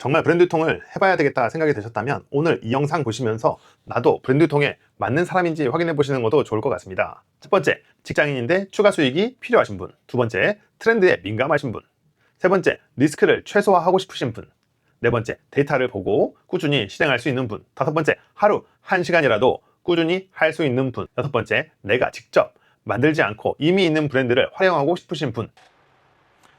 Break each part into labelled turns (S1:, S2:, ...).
S1: 정말 브랜드 유통을 해봐야 되겠다 생각이 드셨다면 오늘 이 영상 보시면서 나도 브랜드 유통에 맞는 사람인지 확인해 보시는 것도 좋을 것 같습니다. 첫 번째, 직장인인데 추가 수익이 필요하신 분. 두 번째, 트렌드에 민감하신 분. 세 번째, 리스크를 최소화하고 싶으신 분. 네 번째, 데이터를 보고 꾸준히 실행할 수 있는 분. 다섯 번째, 하루 1시간이라도 꾸준히 할 수 있는 분. 여섯 번째, 내가 직접 만들지 않고 이미 있는 브랜드를 활용하고 싶으신 분.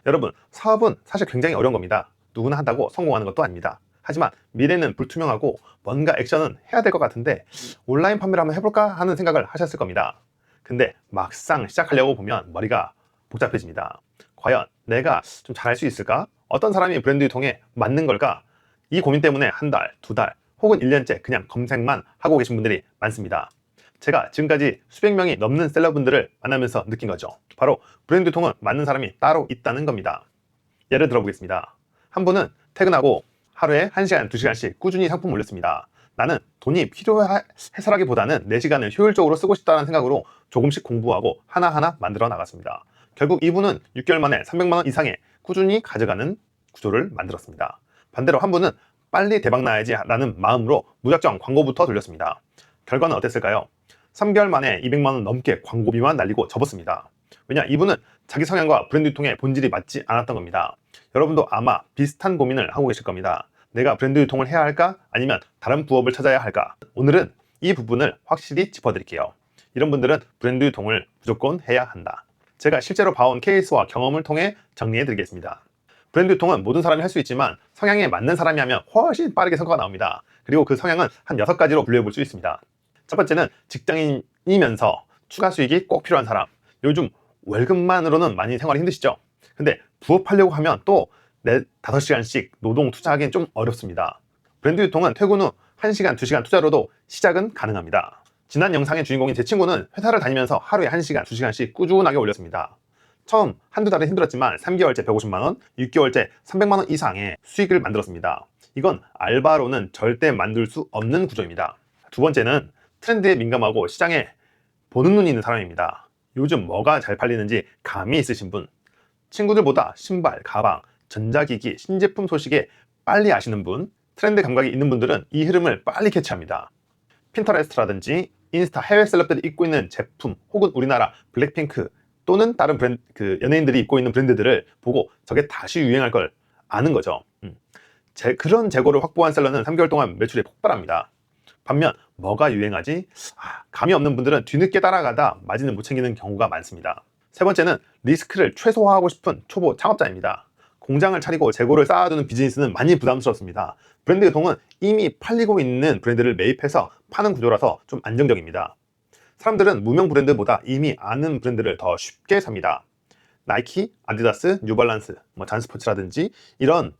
S1: 여러분, 사업은 사실 굉장히 어려운 겁니다. 누구나 한다고 성공하는 것도 아닙니다. 하지만 미래는 불투명하고 뭔가 액션은 해야 될 것 같은데 온라인 판매를 한번 해볼까 하는 생각을 하셨을 겁니다. 근데 막상 시작하려고 보면 머리가 복잡해집니다. 과연 내가 좀 잘할 수 있을까? 어떤 사람이 브랜드 유통에 맞는 걸까? 이 고민 때문에 한 달, 두 달, 혹은 1년째 그냥 검색만 하고 계신 분들이 많습니다. 제가 지금까지 수백 명이 넘는 셀러분들을 만나면서 느낀 거죠. 바로 브랜드 유통은 맞는 사람이 따로 있다는 겁니다. 예를 들어보겠습니다. 한 분은 퇴근하고 하루에 1시간, 2시간씩 꾸준히 상품 올렸습니다. 나는 돈이 필요해서라기보다는 내 시간을 효율적으로 쓰고 싶다는 생각으로 조금씩 공부하고 하나하나 만들어 나갔습니다. 결국 이분은 6개월 만에 300만 원 이상의 꾸준히 가져가는 구조를 만들었습니다. 반대로 한 분은 빨리 대박 나야지 라는 마음으로 무작정 광고부터 돌렸습니다. 결과는 어땠을까요? 3개월 만에 200만 원 넘게 광고비만 날리고 접었습니다. 왜냐, 이분은 자기 성향과 브랜드 유통의 본질이 맞지 않았던 겁니다. 여러분도 아마 비슷한 고민을 하고 계실 겁니다. 내가 브랜드 유통을 해야 할까? 아니면 다른 부업을 찾아야 할까? 오늘은 이 부분을 확실히 짚어드릴게요. 이런 분들은 브랜드 유통을 무조건 해야 한다. 제가 실제로 봐온 케이스와 경험을 통해 정리해드리겠습니다. 브랜드 유통은 모든 사람이 할 수 있지만 성향에 맞는 사람이 하면 훨씬 빠르게 성과가 나옵니다. 그리고 그 성향은 한 6가지로 분류해 볼 수 있습니다. 첫 번째는 직장인이면서 추가 수익이 꼭 필요한 사람. 요즘 월급만으로는 많이 생활이 힘드시죠? 근데 부업하려고 하면 또 5시간씩 노동 투자하기는 좀 어렵습니다. 브랜드 유통은 퇴근 후 1시간, 2시간 투자로도 시작은 가능합니다. 지난 영상의 주인공인 제 친구는 회사를 다니면서 하루에 1시간, 2시간씩 꾸준하게 올렸습니다. 처음 한두 달은 힘들었지만 3개월째 150만 원, 6개월째 300만 원 이상의 수익을 만들었습니다. 이건 알바로는 절대 만들 수 없는 구조입니다. 두 번째는 트렌드에 민감하고 시장에 보는 눈이 있는 사람입니다. 요즘 뭐가 잘 팔리는지 감이 있으신 분, 친구들보다 신발, 가방, 전자기기, 신제품 소식에 빨리 아시는 분, 트렌드 감각이 있는 분들은 이 흐름을 빨리 캐치합니다. 핀터레스트라든지 인스타 해외 셀럽들이 입고 있는 제품, 혹은 우리나라 블랙핑크 또는 다른 연예인들이 입고 있는 브랜드들을 보고 저게 다시 유행할 걸 아는 거죠. 그런 재고를 확보한 셀러는 3개월 동안 매출이 폭발합니다. 반면 뭐가 유행하지? 감이 없는 분들은 뒤늦게 따라가다 마진을 못 챙기는 경우가 많습니다. 세 번째는 리스크를 최소화하고 싶은 초보 창업자입니다. 공장을 차리고 재고를 쌓아두는 비즈니스는 많이 부담스럽습니다. 브랜드 유통은 이미 팔리고 있는 브랜드를 매입해서 파는 구조라서 좀 안정적입니다. 사람들은 무명 브랜드보다 이미 아는 브랜드를 더 쉽게 삽니다. 나이키, 아디다스, 뉴발란스, 잔스포츠라든지 이런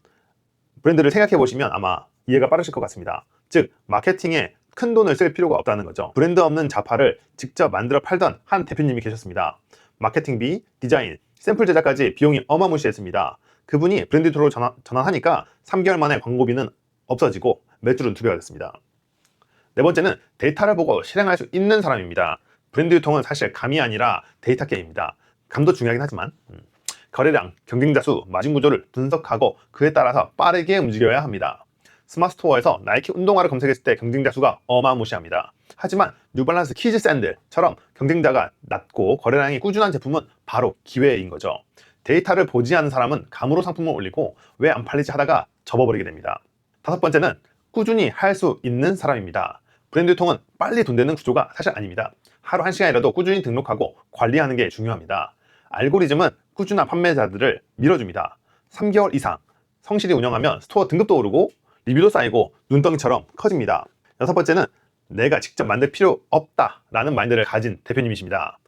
S1: 브랜드를 생각해 보시면 아마 이해가 빠르실 것 같습니다. 즉, 마케팅에 큰 돈을 쓸 필요가 없다는 거죠. 브랜드 없는 자파를 직접 만들어 팔던 한 대표님이 계셨습니다. 마케팅비, 디자인, 샘플 제작까지 비용이 어마무시했습니다. 그분이 브랜드 유통으로 전환하니까 3개월 만에 광고비는 없어지고 매출은 2배가 됐습니다. 네 번째는 데이터를 보고 실행할 수 있는 사람입니다. 브랜드 유통은 사실 감이 아니라 데이터 게임입니다. 감도 중요하긴 하지만 거래량, 경쟁자 수, 마진 구조를 분석하고 그에 따라서 빠르게 움직여야 합니다. 스마트 스토어에서 나이키 운동화를 검색했을 때 경쟁자 수가 어마무시합니다. 하지만 뉴발란스 키즈 샌들처럼 경쟁자가 낮고 거래량이 꾸준한 제품은 바로 기회인 거죠. 데이터를 보지 않는 사람은 감으로 상품을 올리고 왜 안 팔리지 하다가 접어버리게 됩니다. 다섯 번째는 꾸준히 할 수 있는 사람입니다. 브랜드 유통은 빨리 돈 되는 구조가 사실 아닙니다. 하루 1시간이라도 꾸준히 등록하고 관리하는 게 중요합니다. 알고리즘은 꾸준한 판매자들을 밀어줍니다. 3개월 이상 성실히 운영하면 스토어 등급도 오르고 리뷰도 쌓이고 눈덩이처럼 커집니다. 여섯 번째는 내가 직접 만들 필요 없다라는 마인드를 가진 대표님이십니다.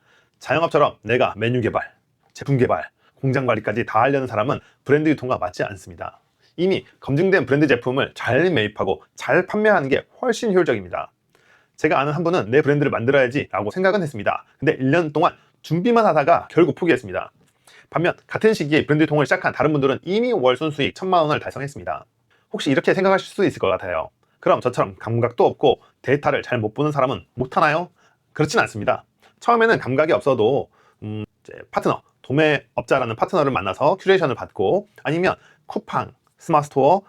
S1: 자영업처럼 내가 메뉴 개발, 제품 개발, 공장 관리까지 다 하려는 사람은 브랜드 유통과 맞지 않습니다. 이미 검증된 브랜드 제품을 잘 매입하고 잘 판매하는 게 훨씬 효율적입니다. 제가 아는 한 분은 내 브랜드를 만들어야지 라고 생각은 했습니다. 근데 1년 동안 준비만 하다가 결국 포기했습니다. 반면 같은 시기에 브랜드 유통을 시작한 다른 분들은 이미 월 순수익 1,000만 원을 달성했습니다. 혹시 이렇게 생각하실 수도 있을 것 같아요. 그럼 저처럼 감각도 없고 데이터를 잘 못 보는 사람은 못하나요? 그렇진 않습니다. 처음에는 감각이 없어도 파트너, 도매업자라는 파트너를 만나서 큐레이션을 받고 아니면 쿠팡, 스마트 스토어,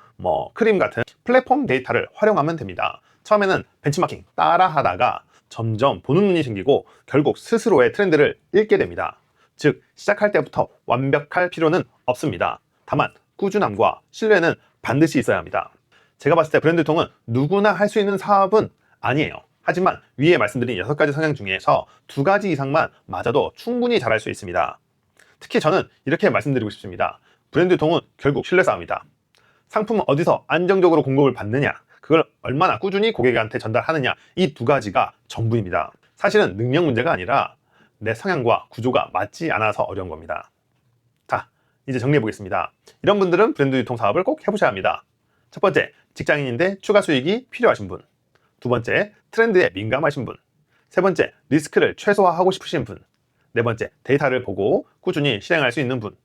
S1: 크림 같은 플랫폼 데이터를 활용하면 됩니다. 처음에는 벤치마킹 따라 하다가 점점 보는 눈이 생기고 결국 스스로의 트렌드를 읽게 됩니다. 즉, 시작할 때부터 완벽할 필요는 없습니다. 다만 꾸준함과 신뢰는 반드시 있어야 합니다. 제가 봤을 때 브랜드통은 누구나 할 수 있는 사업은 아니에요. 하지만 위에 말씀드린 6가지 성향 중에서 2가지 이상만 맞아도 충분히 잘할 수 있습니다. 특히 저는 이렇게 말씀드리고 싶습니다. 브랜드통은 결국 신뢰 싸움이다. 상품은 어디서 안정적으로 공급을 받느냐, 그걸 얼마나 꾸준히 고객한테 전달하느냐, 이 2가지가 전부입니다. 사실은 능력 문제가 아니라 내 성향과 구조가 맞지 않아서 어려운 겁니다. 자, 이제 정리해 보겠습니다. 이런 분들은 브랜드 유통 사업을 꼭 해보셔야 합니다. 첫 번째, 직장인인데 추가 수익이 필요하신 분. 두 번째, 트렌드에 민감하신 분. 세 번째, 리스크를 최소화하고 싶으신 분. 네 번째, 데이터를 보고 꾸준히 실행할 수 있는 분.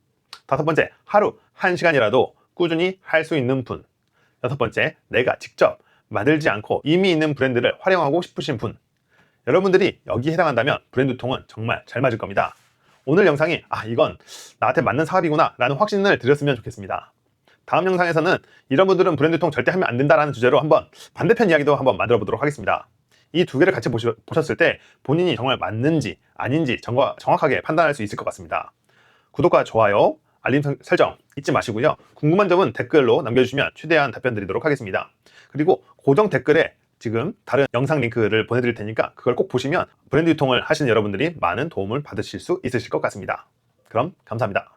S1: 다섯 번째, 하루 1시간이라도 꾸준히 할 수 있는 분. 여섯 번째, 내가 직접 만들지 않고 이미 있는 브랜드를 활용하고 싶으신 분. 여러분들이 여기에 해당한다면 브랜드통은 정말 잘 맞을 겁니다. 오늘 영상이 이건 나한테 맞는 사업이구나 라는 확신을 드렸으면 좋겠습니다. 다음 영상에서는 이런 분들은 브랜드통 절대 하면 안 된다라는 주제로 한번 반대편 이야기도 한번 만들어 보도록 하겠습니다. 이 2개를 같이 보셨을 때 본인이 정말 맞는지 아닌지 정확하게 판단할 수 있을 것 같습니다. 구독과 좋아요, 알림 설정 잊지 마시고요. 궁금한 점은 댓글로 남겨주시면 최대한 답변 드리도록 하겠습니다. 그리고 고정 댓글에 지금 다른 영상 링크를 보내드릴 테니까 그걸 꼭 보시면 브랜드 유통을 하시는 여러분들이 많은 도움을 받으실 수 있으실 것 같습니다. 그럼 감사합니다.